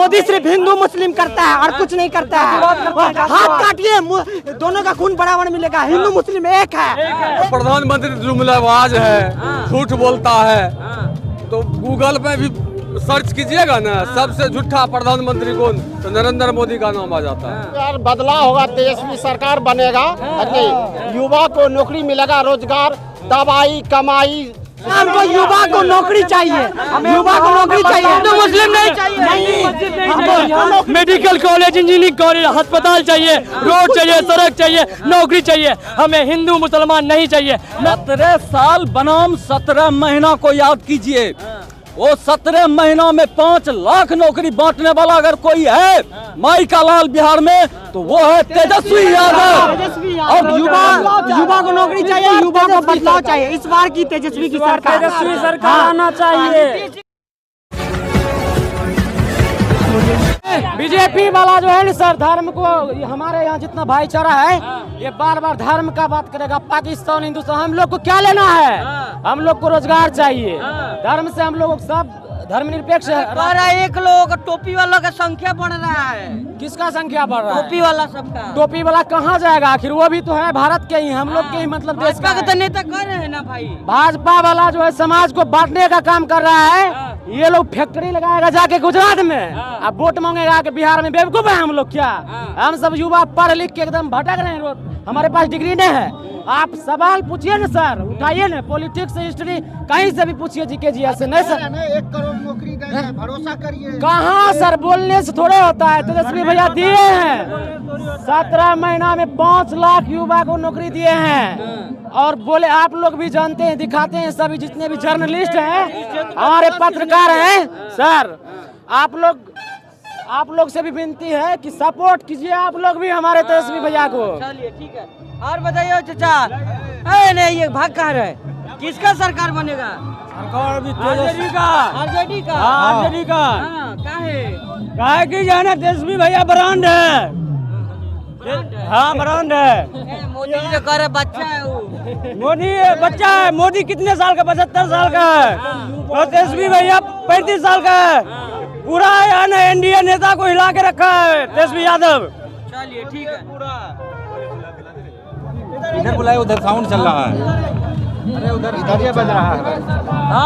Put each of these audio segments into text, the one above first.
मोदी सिर्फ हिंदू मुस्लिम करता है और कुछ नहीं करता है। हाथ काटिए, दोनों का खून बराबर मिलेगा। हिंदू मुस्लिम एक है। प्रधानमंत्री जुमलाबाज है, झूठ बोलता है, तो गूगल पे भी सर्च कीजिएगा ना, सबसे झूठा प्रधानमंत्री कौन, तो नरेंद्र मोदी का नाम आ जाता है। यार बदलाव होगा, तेजस्वी सरकार बनेगा, युवा को नौकरी मिलेगा, रोजगार, दवाई कमाई। हमको युवा को नौकरी चाहिए, युवा को नौकरी चाहिए, हिंदू मुस्लिम नहीं चाहिए। मेडिकल कॉलेज, इंजीनियरिंग कॉलेज, अस्पताल चाहिए, रोड चाहिए, सड़क चाहिए, नौकरी चाहिए। हमें हिंदू मुसलमान नहीं चाहिए। 17 साल बनाम 17 महीना को याद कीजिए। वो 17 महीनों में 5 लाख नौकरी बांटने वाला अगर कोई है माई का लाल बिहार में, तो वो है तेजस्वी यादव। और युवा को नौकरी चाहिए, युवा को बदलाव चाहिए। इस बार की तेजस्वी की सरकार, तेजस्वी सरकार आना चाहिए। बीजेपी वाला जो है ना सर, धर्म को, हमारे यहाँ जितना भाईचारा है, ये बार बार धर्म का बात करेगा। पाकिस्तान, हिंदुस्तान, हम लोग को क्या लेना है? हम लोग को रोजगार चाहिए। धर्म से हम लोग सब धर्मनिरपेक्ष है। एक लोगों का टोपी वाला का संख्या बढ़ रहा है। किसका संख्या बढ़ रहा है? टोपी वाला सबका। टोपी वाला कहाँ जाएगा? आखिर वो भी तो है भारत के ही, हम लोग के ही, मतलब देश का भाजपा के नेता कर रहे हैं ना भाई। भाजपा वाला जो है समाज को बांटने का काम कर रहा है। ये लोग फैक्ट्री लगाएगा जाके गुजरात में, अब वोट मांगेगा आके बिहार में। बेवकूफ है हम लोग क्या? हम सब युवा पढ़ लिख के एकदम भटक रहे हैं। हमारे पास डिग्री नहीं है। आप सवाल पूछिए ना सर, उठाइए ना, पॉलिटिक्स, हिस्ट्री, कहीं से भी पूछिए, जीके जी ऐसे नहीं सर। 1 करोड़ नौकरी देंगे, भरोसा करिए। कहाँ सर, बोलने से थोड़े होता है। तेजस्वी भैया दिए हैं, 17 महीना में 5 लाख युवा को नौकरी दिए हैं। और बोले, आप लोग भी जानते हैं, दिखाते हैं, सभी जितने भी जर्नलिस्ट हैं, हमारे पत्रकार हैं सर, आप लोग से भी विनती है कि सपोर्ट कीजिए आप लोग भी हमारे तेजस्वी भैया को। चलिए ठीक है। और बताइए चाचा, नहीं ये भाग कहाँ रहे, किसका सरकार बनेगा? सरकार भी आरजेडी का। आरजेडी का? आरजेडी का। काहे की जो है ना, तेजस्वी भैया ब्रांड है। हाँ ब्रांड है। मोदी जी जो कह रहे बच्चा है वो। मोदी बच्चा है। मोदी कितने साल का? 75 साल का है। और तेजस्वी भैया 35 साल का है। पूरा है ना, एनडीए नेता को हिला के रखा है तेजस्वी यादव। चलिए ठीक है। इधर बुलाए, उधर साउंड चल रहा है। अरे उधर इधर ये बज रहा है।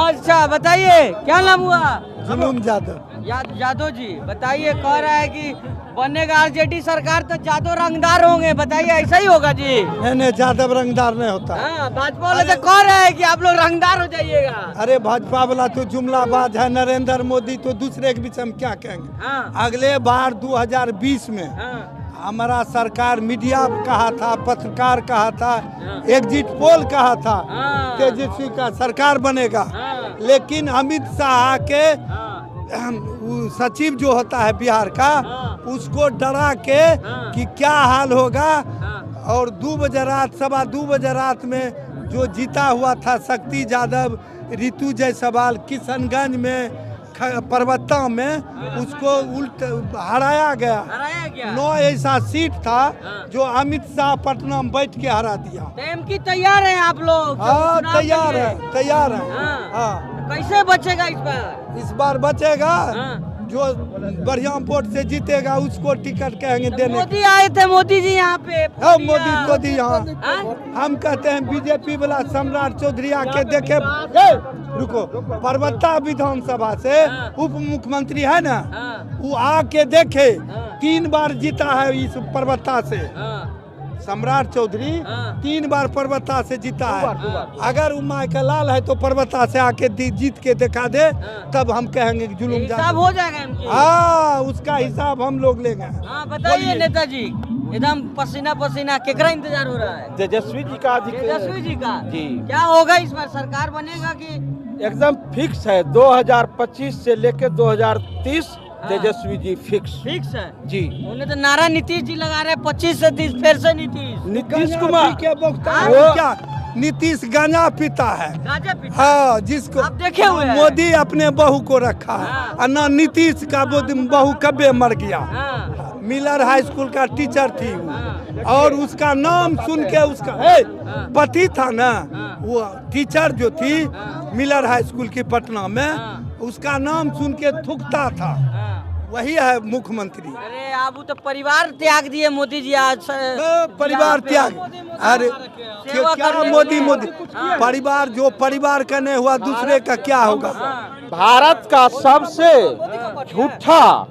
अच्छा बताइए, क्या नाम हुआ? जुलूम यादव। यादव जी बताइए, कह रहा है कि बनेगा आरजेडी सरकार तो यादव रंगदार होंगे, बताइए ऐसा ही होगा जी? नहीं, यादव रंगदार नहीं होता। भाजपा वाले तो कह रहे हैं कि आप लोग रंगदार हो जाइएगा। अरे भाजपा वाला तो जुमलाबाज है। नरेंद्र मोदी तो दूसरे के बीच हम क्या कहेंगे। अगले बार 2020 में हमारा सरकार, मीडिया कहा था, पत्रकार कहा था, एग्जिट पोल कहा था, तेजस्वी का सरकार बनेगा। लेकिन अमित शाह के सचिव जो होता है बिहार का, उसको डरा के कि क्या हाल होगा। और 2 बजे रात, 2:15 बजे रात में जो जीता हुआ था शक्ति यादव, ऋतु जायसवाल, किशनगंज में, पर्वता में, उसको हराया गया। 9 ऐसा सीट था जो अमित शाह पटना में बैठ के हरा दिया। की तैयार है आप लोग? हाँ तैयार है। हाँ। कैसे बचेगा इस बार? इस बार बचेगा जो बढ़िया वोट से जीतेगा उसको टिकट कहेंगे देने। मोदी आए थे, मोदी जी यहाँ पे। मोदी यहाँ। हम कहते हैं बीजेपी वाला सम्राट चौधरी आके देखे। रुको, पर्वता विधानसभा से उप मुख्यमंत्री है ना, वो आके देखे। 3 बार जीता है इस पर्वता से। सम्राट चौधरी 3 बार पर्वता से जीता है। अगर वो माइकल लाल है तो पर्वता से आके जीत के दिखा दे, तब हम कहेंगे कि जुलूम हिसाब हो जाएगा। हाँ, उसका हिसाब हम लोग लेंगे। बताइए नेताजी, एकदम पसीना पसीना, केकरा इंतजार हो रहा है? तेजस्वी जी का। तेजस्वी जी का जी। क्या होगा इस बार, सरकार बनेगा कि? एकदम फिक्स है। 2025 से लेकर 2030 तेजस्वी जी फिक्स है जी। उन्हें तो नारा नीतीश जी लगा रहे हैं 25 से 30, फिर से नीतीश कुमार के क्या? नीतीश गांजा पीता है। हाँ, जिसको आप देखे हुए हैं। मोदी अपने बहू को रखा है। और ना नीतीश का बहू कब्बे मर गया। मिलर हाई स्कूल का टीचर थी और उसका नाम सुन के उसका पति था ना, वो टीचर जो थी मिलर हाई स्कूल की पटना में, उसका नाम सुन के थूकता था। वही है मुख्यमंत्री। अरे आप तो परिवार त्याग दिए मोदी जी आज। परिवार त्याग, अरे क्या मोदी परिवार, जो परिवार का नहीं हुआ दूसरे का क्या होगा। भारत का सबसे झूठा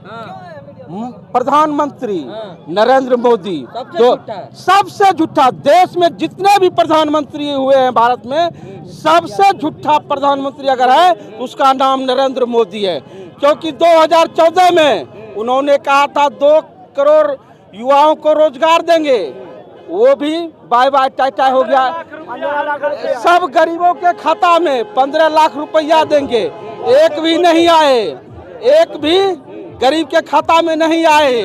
प्रधानमंत्री नरेंद्र मोदी, जो सबसे झूठा, देश में जितने भी प्रधानमंत्री हुए हैं भारत में सबसे झूठा प्रधानमंत्री अगर है तो उसका नाम नरेंद्र मोदी है। क्योंकि 2014 में उन्होंने कहा था 2 करोड़ युवाओं को रोजगार देंगे, वो भी बाय बाय टाटा हो गया। सब गरीबों के खाता में 15 लाख रुपया देंगे, एक भी नहीं आए, एक भी गरीब के खाता में नहीं आए।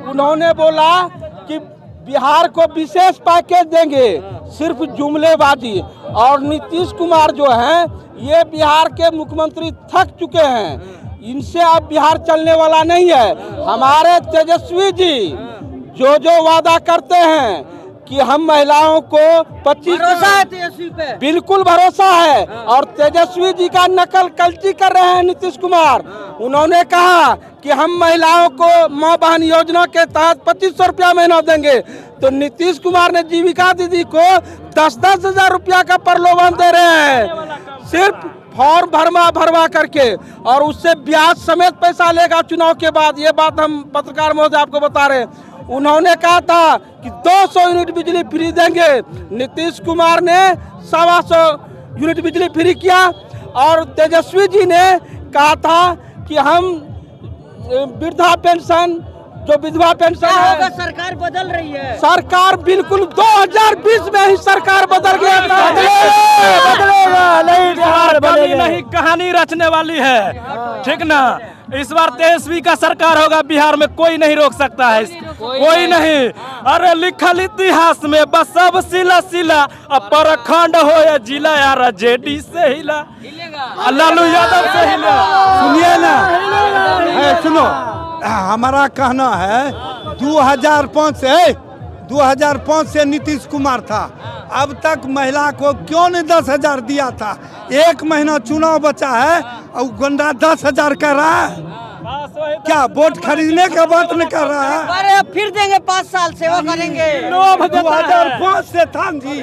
उन्होंने बोला कि बिहार को विशेष पैकेज देंगे, सिर्फ जुमलेबाजी। और नीतीश कुमार जो हैं ये बिहार के मुख्यमंत्री थक चुके हैं, इनसे अब बिहार चलने वाला नहीं है। हमारे तेजस्वी जी जो वादा करते हैं कि हम महिलाओं को 25, भरोसा है तेजस्वी पे? बिल्कुल भरोसा है। और तेजस्वी जी का नकल कल्टी कर रहे हैं नीतीश कुमार। उन्होंने कहा कि हम महिलाओं को माँ बहन योजना के तहत 2500 रुपया महीना देंगे, तो नीतीश कुमार ने जीविका दीदी को 10-10 हजार रुपया का प्रलोभन दे रहे हैं, सिर्फ फॉर्म भरवा करके, और उससे ब्याज समेत पैसा लेगा चुनाव के बाद। ये बात हम पत्रकार महोदय आपको बता रहे हैं। उन्होंने कहा था कि 200 यूनिट बिजली फ्री देंगे, नीतीश कुमार ने 125 यूनिट बिजली फ्री किया। और तेजस्वी जी ने कहा था कि हम वृद्धा पेंशन, जो विधवा पेंशन है, सरकार बदल रही है। सरकार बिल्कुल 2020 में ही सरकार बदल गया था। नहीं कहानी रचने वाली है, ठीक ना। इस बार तेजस्वी का सरकार होगा, बिहार में कोई नहीं रोक सकता है, कोई नहीं। अरे लिखल इतिहास में बस सब सिला सिला, अब प्रखंड हो या जिला यार जेडी से हिला, लालू यादव से हिला। सुनिए ना, सुनो, हमारा कहना है 2005 से नीतीश कुमार था, अब तक महिला को क्यों नहीं 10,000 दिया था। एक महीना चुनाव बचा है और गुंडा 10,000 कर रहा है। क्या वोट खरीदने का बात नहीं कर रहा है। अरे फिर देंगे, 5 साल सेवा करेंगे। 2005 से था जी,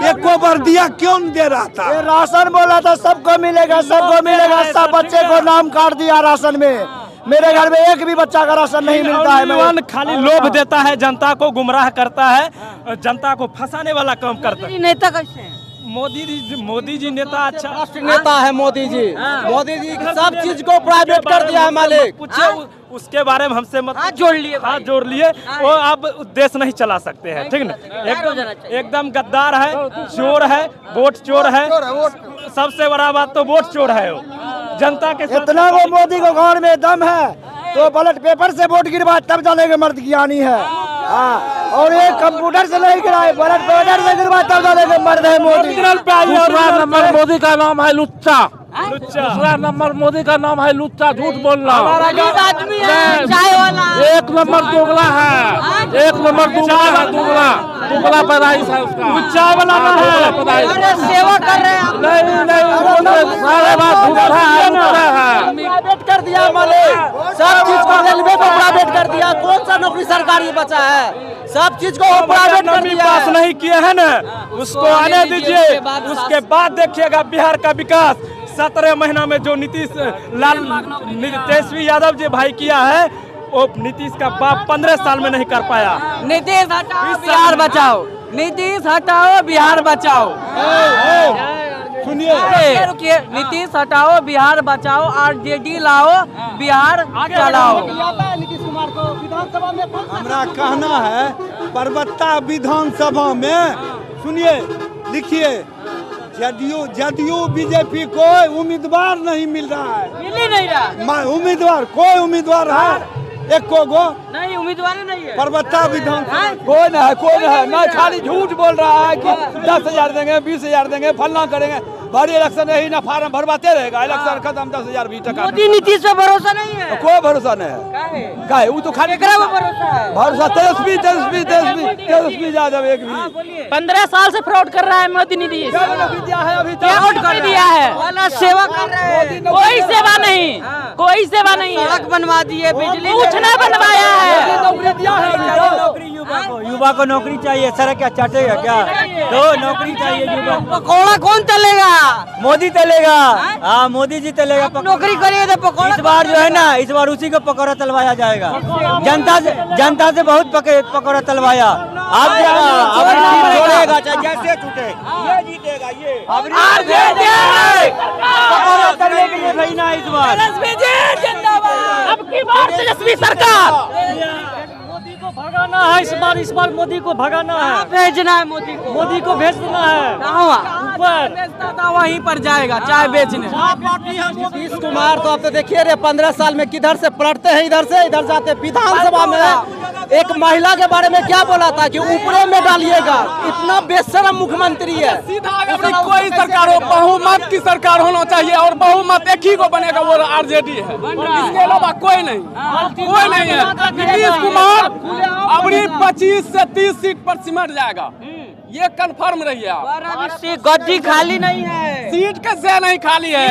एक बार दिया क्यों नहीं दे रहा था। राशन बोला था सबको मिलेगा, सबको मिलेगा, सब बच्चे को नाम काट दिया राशन में। मेरे घर में एक भी बच्चा का राशन नहीं मिलता है। खाली लोभ देता है, जनता को गुमराह करता है, जनता को फंसाने वाला काम करता है। नेता कैसे हैं? मोदी जी नेता अच्छा नेता है मोदी जी। मोदी जी सब चीज को प्राइवेट कर दिया है मालिक। पूछे उसके बारे में हमसे मत। हाथ जोड़ लिए वो आप देश नहीं चला सकते हैं, ठीक ना। एकदम गद्दार है, चोर है, वोट चोर है। सबसे बड़ा बात तो वोट चोर है। वो जनता के इतना वो मोदी को घर में दम है तो बैलेट पेपर से वोट गिरवा तब जानेंगे मर्द ज्ञानी है। और ये कंप्यूटर से नहीं गिराए, बैलेट पेपर से गिरवा तब जानेंगे मर्द है मोदी। दूसरा नंबर मोदी का नाम है लुच्चा, दूसरा नंबर मोदी का नाम है लुच्चा, झूठ बोलना। आदमी है, चाय वाला। 1 नंबर दोगला है, 1 नंबर दोगला पैदाइश है उसका। चाय वाला ना है, अरे सेवा कर रहे हैं। नहीं सारे बात झूठा है। प्राइवेट कर दिया मालिक, सब चीज को। रेलवे को प्राइवेट कर दिया, कौन सा नौकरी सरकारी बचा है। सब चीज को प्राइवेट कर दिया। पास नहीं किए हैं ना, उसको आने दीजिए, उसके बाद देखिएगा बिहार का विकास। 17 महीना में जो तेजस्वी यादव जी भाई किया है, वो नीतीश का बाप 15 साल में नहीं कर पाया। नीतीश हटाओ बिहार बचाओ, नीतीश हटाओ बिहार बचाओ। सुनिए, रुकिए, नीतीश हटाओ बिहार बचाओ, आरजेडी लाओ बिहार चलाओ। हमारा कहना है परबत्ता विधानसभा में, सुनिए, लिखिए, जदयू बीजेपी कोई उम्मीदवार नहीं मिल रहा है। मिल ही नहीं रहा उम्मीदवार, कोई उम्मीदवार है एको गो नहीं, उम्मीदवार नहीं है। परबत्ता विधानसभा कोई ना है, कोई ना है, ना खाली झूठ बोल रहा है कि 10,000 देंगे, 20,000 देंगे, फलना करेंगे। बड़ी इलेक्शन यही ना फार्म भरवाते रहेगा, इलेक्शन खत्म 10,000 20 टका। मोदी नीतीश पे भरोसा नहीं है। कोई भरोसा नहीं है, काहे वो तो खाली भरोसा है। भरोसा तेजस्वी यादव एक भी 15 साल से फ्रॉड कर रहा है मोदी नीतीश। दिया है अभी फ्रॉड कर दिया है, वाला सेवा कर रहे हैं, कोई सेवा नहीं, कोई सेवा नहीं है। सड़क बनवा दिए, बिजली कुछ ना बनवाया है। नौकरी दिया है। युवा को नौकरी चाहिए, सड़क क्या चाटेगा क्या? तो नौकरी चाहिए युवा। पकौड़ा कौन तलेगा? मोदी तलेगा, हाँ मोदी जी तलेगा। नौकरी करिए तो पकौड़ा इस बार जो है ना, इस बार उसी को पकौड़ा तलवाया जाएगा। जनता से बहुत पकौड़ा तलवाया। आप छोड़ेगा चाहे जैसे छूटे, ये जीतेगा, ये पकौड़ा तलने के लिए भेजना है इस बार। अब की बार तेजस्वी सरकार भगाना है इस बार मोदी को भगाना है, भेजना है मोदी को भेज देना है। ऊपर वहीं पर जाएगा चाय बेचने। नीतीश कुमार तो अब तो देखिए रे 15 साल में किधर से पलटते हैं, इधर से इधर जाते हैं। विधानसभा में एक महिला के बारे में क्या बोला था कि ऊपरे में डालिएगा, इतना बेशरम मुख्यमंत्री है। कोई सरकार हो, बहुमत की सरकार होना चाहिए और बहुमत एक ही को बनेगा, वो आरजेडी है, इसके अलावा कोई नहीं है। नीतीश कुमार अपनी 25 से 30 सीट पर सिमट जाएगा, ये कंफर्म रही है। गद्दी खाली नहीं है, सीट कैसे नहीं खाली है,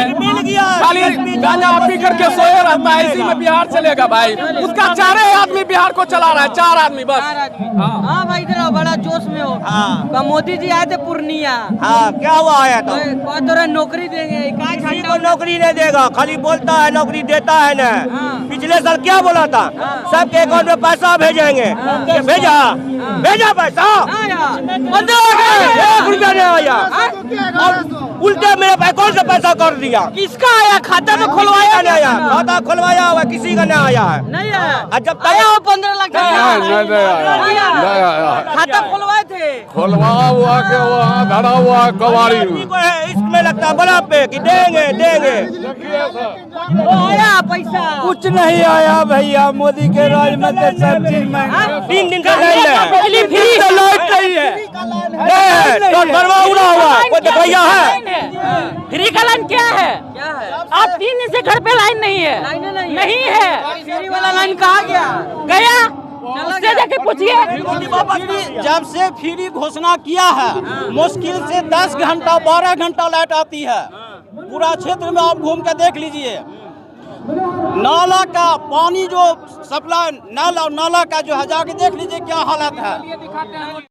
खाली गांजा पी करके सोए रहता है, इसी में बिहार चलेगा भाई। उसका 4 आदमी बिहार को चला रहा है, 4 आदमी बस। हाँ भाई इधर बड़ा जोश में हो। हाँ मोदी जी आए थे पूर्णिया, हाँ क्या हुआ आया तो तो नौकरी देंगे, किसी को नौकरी नहीं देगा, खाली बोलता है नौकरी देता है ना। पिछले साल क्या बोला था, सबके अकाउंट में पैसा भेजेंगे, भेजा पैसा 1 रुपया नहीं आया, उल्टे मेरे अकाउंट से पैसा कर दिया। किसका आया? खाता तो खुलवाया नहीं आया, खाता खुलवाया हुआ किसी का नहीं आया है। नहीं आया, जब आया हो 15 लाख खाता खुलवाए थे, खुलवा हुआ के वहाँ धरा हुआ कवाड़ी इसमें लगता है बड़ा पे कि देंगे वो आया पैसा। कुछ नहीं आया भैया, मोदी के राज में तो सब चीज में 3 दिन का लाइन है, बिजली फ्री लाइट नहीं है, तो भरवा उड़ा हुआ कोई भैया है। फ्री का लाइन क्या है? आप 3 दिन से घर पे लाइन नहीं है, नहीं है। फ्री वाला लाइन कहाँ गया उससे जाके पूछिए। जब से फ्री घोषणा किया है, मुश्किल से 10 घंटा 12 घंटा लाइट आती है। पूरा क्षेत्र में आप घूम के देख लीजिए, नाला का पानी जो सप्लाई नाला का जो है, जाके देख लीजिए क्या हालत है।